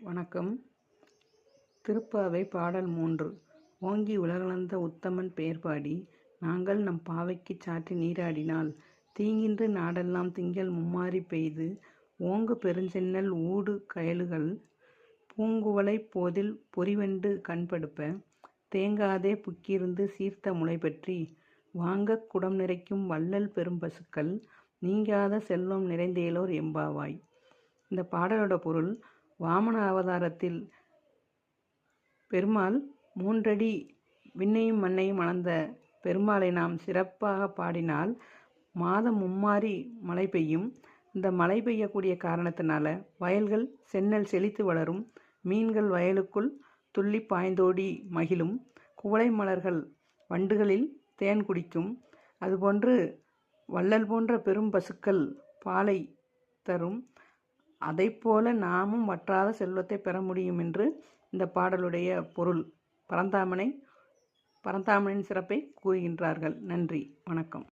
வணக்கம். திருப்பாவை பாடல் 3. ஓங்கி உலகளந்த உத்தமன் பெயர்பாடி நாங்கள் நம் பாவைக்குச் சாற்றி நீராடினால் தீங்கின்று நாடெல்லாம் திங்கள் மும்மாரி பெய்து ஓங்கு பெருஞ்செந்நெல் ஊடு கயலுகள் பூங்குவளைப் போதில் பொறிவண்டு கண்படுப்ப தேங்காதே புக்கிருந்து சீர்த்த முளைபற்றி வாங்கக் குடம் நிறைக்கும் வள்ளல் பெரும்பசுக்கள் நீங்காத செல்வம் நிறைந்தேலோர் எம்பாவாய். இந்த பாடலோட பொருள்: வாமன அவதாரத்தில் பெருமாள் 3 அடி விண்ணையும் மண்ணையும் அளந்த பெருமாளை நாம் சிறப்பாக பாடினால் மாதம் மும்மாரி மழை பெய்யும். இந்த மழை பெய்யக்கூடிய காரணத்தினால வயல்கள் செந்நெல் செழித்து வளரும், மீன்கள் வயலுக்குள் துள்ளி பாய்ந்தோடி மகிழும், குவளை மலர்கள் வண்டுகளில் தேன் குடிக்கும், அதுபோன்று வள்ளல் போன்ற பெரும் பசுக்கள் பாலை தரும். அதைப்போல நாமும் வற்றாத செல்வத்தை பெற முடியும் என்று இந்த பாடலுடைய பொருள். பரந்தாமனின் சிறப்பை கூறுகின்றார்கள். நன்றி, வணக்கம்.